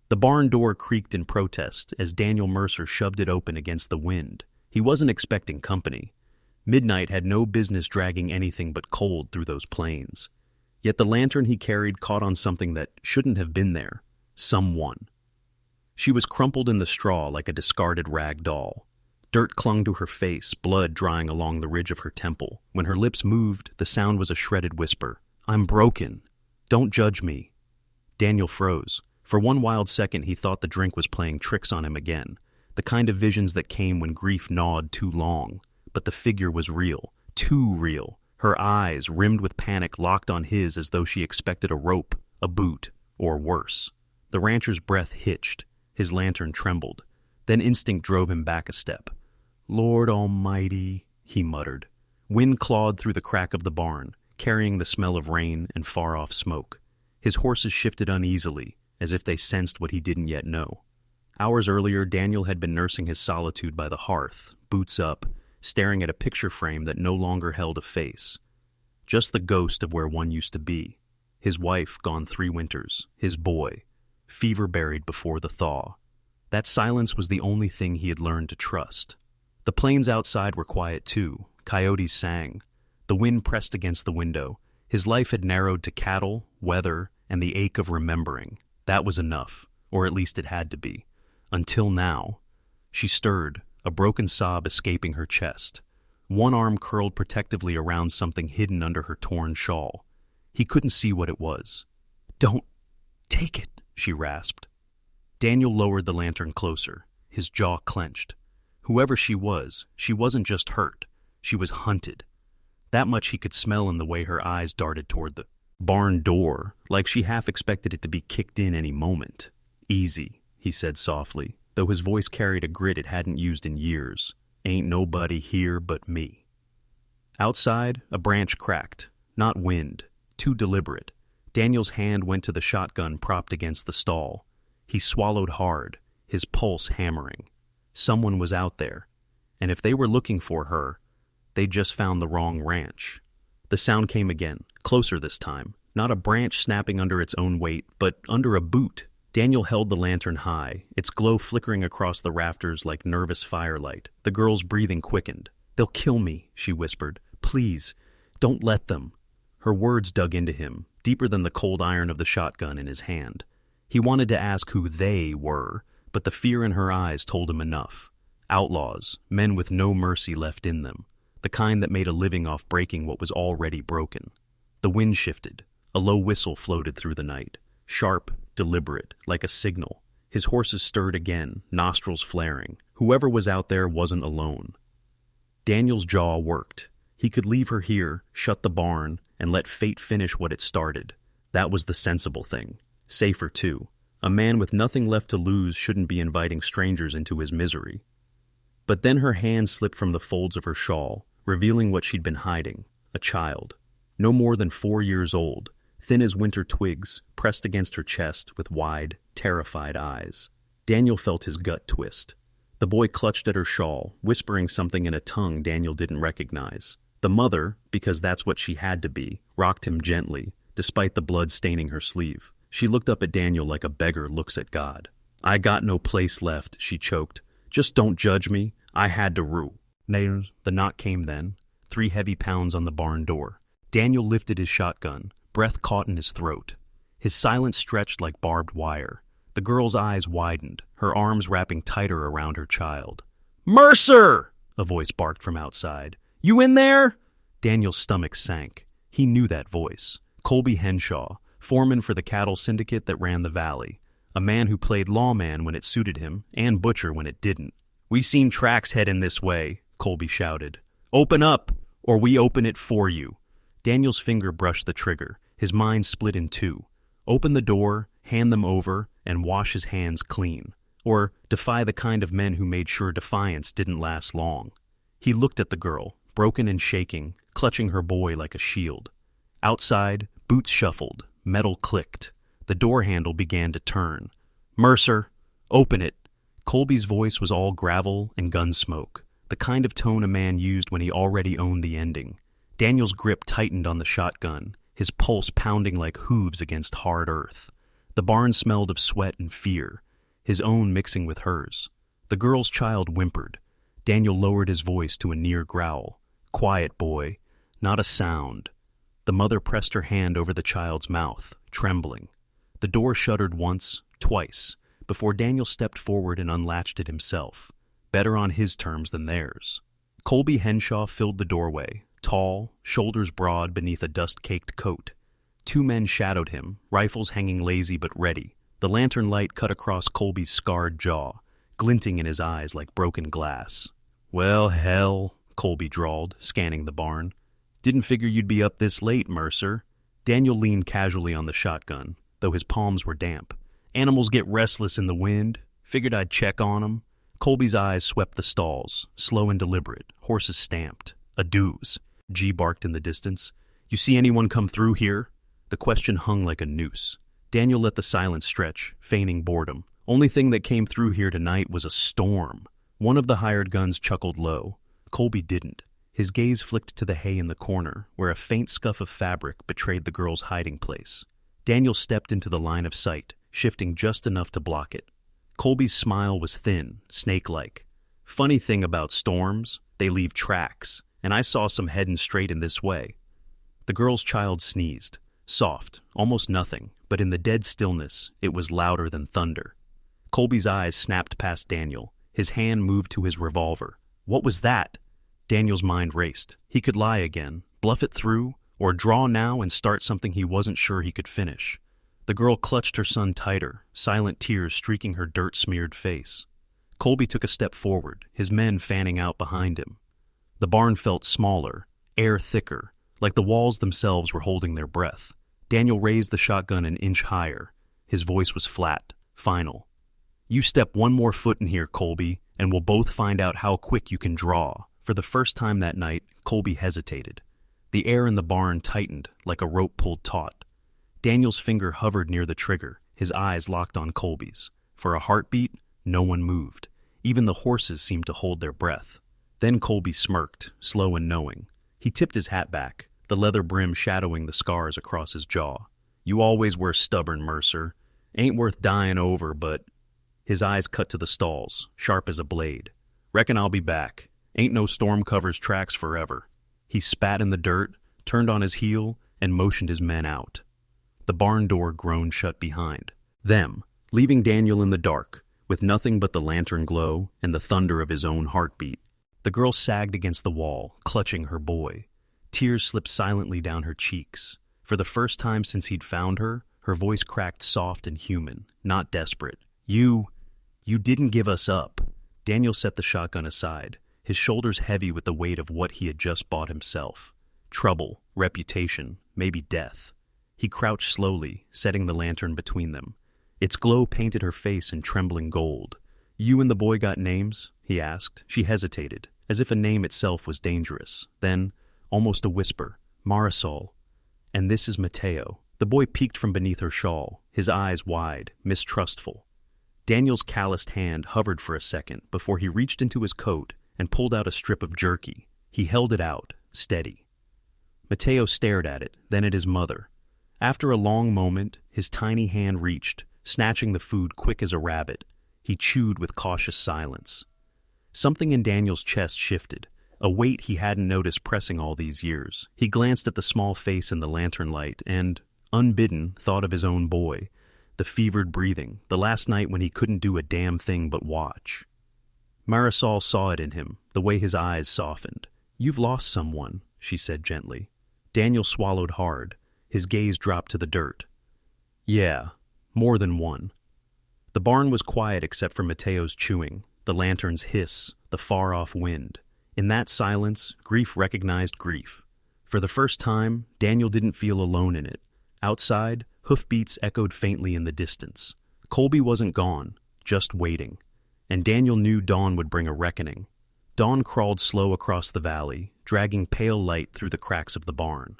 The barn door creaked in protest as Daniel Mercer shoved it open against the wind. He wasn't expecting company. Midnight had no business dragging anything but cold through those plains. Yet the lantern he carried caught on something that shouldn't have been there. Someone. She was crumpled in the straw like a discarded rag doll. Dirt clung to her face, blood drying along the ridge of her temple. When her lips moved, the sound was a shredded whisper. "I'm broken. Don't judge me." Daniel froze. For one wild second, he thought the drink was playing tricks on him again, the kind of visions that came when grief gnawed too long. But the figure was real, too real. Her eyes, rimmed with panic, locked on his as though she expected a rope, a boot, or worse. The rancher's breath hitched. His lantern trembled. Then instinct drove him back a step. "Lord Almighty," he muttered. Wind clawed through the crack of the barn, carrying the smell of rain and far-off smoke. His horses shifted uneasily, as if they sensed what he didn't yet know. Hours earlier, Daniel had been nursing his solitude by the hearth, boots up, staring at a picture frame that no longer held a face. Just the ghost of where one used to be. His wife gone 3 winters, his boy, fever buried before the thaw. That silence was the only thing he had learned to trust. The plains outside were quiet too. Coyotes sang. The wind pressed against the window. His life had narrowed to cattle, weather, and the ache of remembering. That was enough, or at least it had to be. Until now. She stirred, a broken sob escaping her chest. One arm curled protectively around something hidden under her torn shawl. He couldn't see what it was. "Don't take it," she rasped. Daniel lowered the lantern closer, his jaw clenched. Whoever she wasn't just hurt. She was hunted. That much he could smell in the way her eyes darted toward the barn door, like she half expected it to be kicked in any moment. "Easy," he said softly, though his voice carried a grit it hadn't used in years. "Ain't nobody here but me." Outside, a branch cracked. Not wind. Too deliberate. Daniel's hand went to the shotgun propped against the stall. He swallowed hard, his pulse hammering. Someone was out there, and if they were looking for her, they'd just found the wrong ranch. The sound came again, closer this time. Not a branch snapping under its own weight, but under a boot. Daniel held the lantern high, its glow flickering across the rafters like nervous firelight. The girl's breathing quickened. "They'll kill me," she whispered. "Please, don't let them." Her words dug into him, deeper than the cold iron of the shotgun in his hand. He wanted to ask who they were, but the fear in her eyes told him enough. Outlaws, men with no mercy left in them, the kind that made a living off breaking what was already broken. The wind shifted. A low whistle floated through the night, sharp, deliberate, like a signal. His horses stirred again, nostrils flaring. Whoever was out there wasn't alone. Daniel's jaw worked. He could leave her here, shut the barn, and let fate finish what it started. That was the sensible thing. Safer, too. A man with nothing left to lose shouldn't be inviting strangers into his misery. But then her hand slipped from the folds of her shawl, revealing what she'd been hiding. A child. No more than 4 years old, thin as winter twigs, pressed against her chest with wide, terrified eyes. Daniel felt his gut twist. The boy clutched at her shawl, whispering something in a tongue Daniel didn't recognize. The mother, because that's what she had to be, rocked him gently, despite the blood staining her sleeve. She looked up at Daniel like a beggar looks at God. "I got no place left," she choked. "Just don't judge me. I had to rue." The knock came then, 3 heavy pounds on the barn door. Daniel lifted his shotgun, breath caught in his throat. His silence stretched like barbed wire. The girl's eyes widened, her arms wrapping tighter around her child. "Mercer!" a voice barked from outside. "You in there?" Daniel's stomach sank. He knew that voice. Colby Henshaw, foreman for the cattle syndicate that ran the valley. A man who played lawman when it suited him, and butcher when it didn't. "We seen tracks heading this way," Colby shouted. "Open up, or we open it for you." Daniel's finger brushed the trigger. His mind split in two. Open the door, hand them over, and wash his hands clean. Or defy the kind of men who made sure defiance didn't last long. He looked at the girl, broken and shaking, clutching her boy like a shield. Outside, boots shuffled, metal clicked. The door handle began to turn. "Mercer, open it." Colby's voice was all gravel and gun smoke, the kind of tone a man used when he already owned the ending. Daniel's grip tightened on the shotgun, his pulse pounding like hooves against hard earth. The barn smelled of sweat and fear, his own mixing with hers. The girl's child whimpered. Daniel lowered his voice to a near growl. "Quiet, boy. Not a sound." The mother pressed her hand over the child's mouth, trembling. The door shuddered once, twice, before Daniel stepped forward and unlatched it himself, better on his terms than theirs. Colby Henshaw filled the doorway, tall, shoulders broad beneath a dust-caked coat. Two men shadowed him, rifles hanging lazy but ready. The lantern light cut across Colby's scarred jaw, glinting in his eyes like broken glass. "Well, hell," Colby drawled, scanning the barn. "Didn't figure you'd be up this late, Mercer." Daniel leaned casually on the shotgun, though his palms were damp. "Animals get restless in the wind. Figured I'd check on 'em." Colby's eyes swept the stalls, slow and deliberate, horses stamped. "A dooze," G barked in the distance. "You see anyone come through here?" The question hung like a noose. Daniel let the silence stretch, feigning boredom. "Only thing that came through here tonight was a storm." One of the hired guns chuckled low. Colby didn't. His gaze flicked to the hay in the corner, where a faint scuff of fabric betrayed the girl's hiding place. Daniel stepped into the line of sight, shifting just enough to block it. Colby's smile was thin, snake-like. "Funny thing about storms, they leave tracks, and I saw some heading straight in this way." The girl's child sneezed. Soft, almost nothing, but in the dead stillness, it was louder than thunder. Colby's eyes snapped past Daniel. His hand moved to his revolver. "What was that?" Daniel's mind raced. He could lie again, bluff it through, or draw now and start something he wasn't sure he could finish. The girl clutched her son tighter, silent tears streaking her dirt-smeared face. Colby took a step forward, his men fanning out behind him. The barn felt smaller, air thicker, like the walls themselves were holding their breath. Daniel raised the shotgun an inch higher. His voice was flat, final. "You step one more foot in here, Colby, and we'll both find out how quick you can draw." For the first time that night, Colby hesitated. The air in the barn tightened, like a rope pulled taut. Daniel's finger hovered near the trigger, his eyes locked on Colby's. For a heartbeat, no one moved. Even the horses seemed to hold their breath. Then Colby smirked, slow and knowing. He tipped his hat back, the leather brim shadowing the scars across his jaw. "You always were stubborn, Mercer. Ain't worth dying over, but—" His eyes cut to the stalls, sharp as a blade. "Reckon I'll be back. Ain't no storm covers tracks forever." He spat in the dirt, turned on his heel, and motioned his men out. The barn door groaned shut behind them, leaving Daniel in the dark, with nothing but the lantern glow and the thunder of his own heartbeat. The girl sagged against the wall, clutching her boy. Tears slipped silently down her cheeks. For the first time since he'd found her, her voice cracked soft and human, not desperate. You didn't give us up." Daniel set the shotgun aside, his shoulders heavy with the weight of what he had just bought himself. Trouble, reputation, maybe death. He crouched slowly, setting the lantern between them. Its glow painted her face in trembling gold. "You and the boy got names?" he asked. She hesitated, as if a name itself was dangerous. Then, almost a whisper, "Marisol. And this is Mateo." The boy peeked from beneath her shawl, his eyes wide, mistrustful. Daniel's calloused hand hovered for a second before he reached into his coat and pulled out a strip of jerky. He held it out, steady. Mateo stared at it, then at his mother. After a long moment, his tiny hand reached, snatching the food quick as a rabbit. He chewed with cautious silence. Something in Daniel's chest shifted, a weight he hadn't noticed pressing all these years. He glanced at the small face in the lantern light and, unbidden, thought of his own boy, the fevered breathing, the last night when he couldn't do a damn thing but watch. Marisol saw it in him, the way his eyes softened. "You've lost someone," she said gently. Daniel swallowed hard. His gaze dropped to the dirt. "Yeah, more than one." The barn was quiet except for Mateo's chewing, the lantern's hiss, the far-off wind. In that silence, grief recognized grief. For the first time, Daniel didn't feel alone in it. Outside, hoofbeats echoed faintly in the distance. Colby wasn't gone, just waiting. And Daniel knew dawn would bring a reckoning. Dawn crawled slow across the valley, dragging pale light through the cracks of the barn.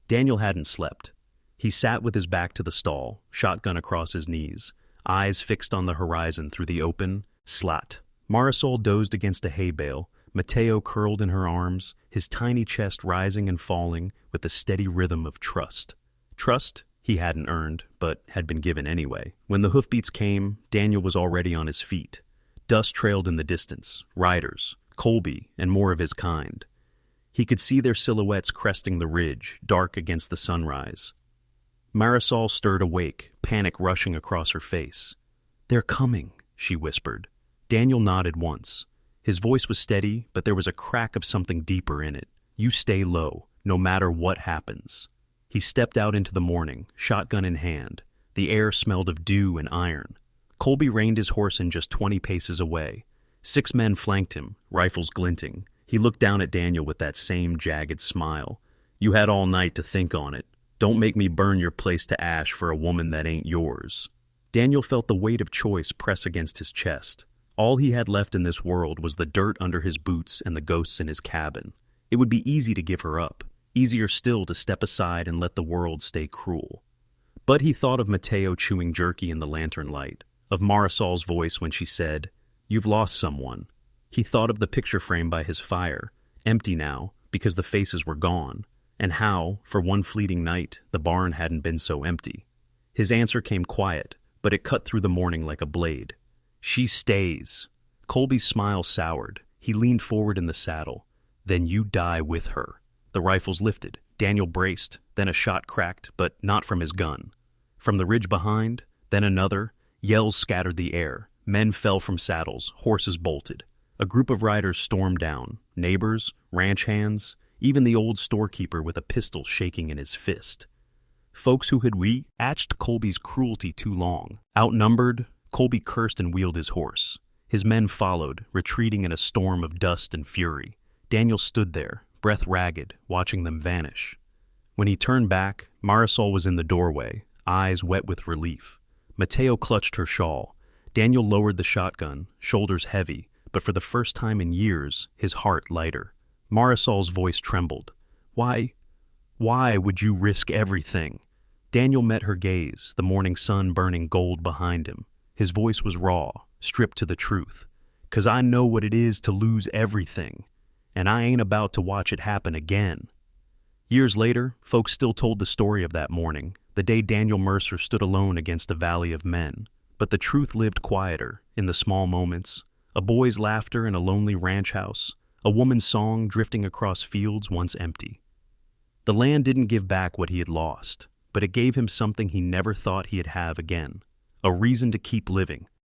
Daniel hadn't slept. He sat with his back to the stall, shotgun across his knees, eyes fixed on the horizon through the open slat. Marisol dozed against a hay bale, Mateo curled in her arms, his tiny chest rising and falling with the steady rhythm of trust. Trust he hadn't earned, but had been given anyway. When the hoofbeats came, Daniel was already on his feet. Dust trailed in the distance, riders, Colby, and more of his kind. He could see their silhouettes cresting the ridge, dark against the sunrise. Marisol stirred awake, panic rushing across her face. "They're coming," she whispered. Daniel nodded once. His voice was steady, but there was a crack of something deeper in it. "You stay low, no matter what happens." He stepped out into the morning, shotgun in hand. The air smelled of dew and iron. Colby reined his horse in just 20 paces away. 6 men flanked him, rifles glinting. He looked down at Daniel with that same jagged smile. "You had all night to think on it. Don't make me burn your place to ash for a woman that ain't yours." Daniel felt the weight of choice press against his chest. All he had left in this world was the dirt under his boots and the ghosts in his cabin. It would be easy to give her up, easier still to step aside and let the world stay cruel. But he thought of Mateo chewing jerky in the lantern light, of Marisol's voice when she said, "You've lost someone." He thought of the picture frame by his fire, empty now because the faces were gone, and how, for one fleeting night, the barn hadn't been so empty. His answer came quiet, but it cut through the morning like a blade. "She stays." Colby's smile soured. He leaned forward in the saddle. "Then you die with her." The rifles lifted. Daniel braced, then a shot cracked, but not from his gun. From the ridge behind, then another. Yells scattered the air. Men fell from saddles, horses bolted. A group of riders stormed down, neighbors, ranch hands, even the old storekeeper with a pistol shaking in his fist. Folks who had watched Colby's cruelty too long. Outnumbered, Colby cursed and wheeled his horse. His men followed, retreating in a storm of dust and fury. Daniel stood there, breath ragged, watching them vanish. When he turned back, Marisol was in the doorway, eyes wet with relief. Mateo clutched her shawl. Daniel lowered the shotgun, shoulders heavy, but for the first time in years, his heart lighter. Marisol's voice trembled. Why would you risk everything?" Daniel met her gaze, the morning sun burning gold behind him. His voice was raw, stripped to the truth. "'Cause I know what it is to lose everything, and I ain't about to watch it happen again." Years later, folks still told the story of that morning, the day Daniel Mercer stood alone against a valley of men. But the truth lived quieter, in the small moments. A boy's laughter in a lonely ranch house, a woman's song drifting across fields once empty. The land didn't give back what he had lost, but it gave him something he never thought he'd have again, a reason to keep living,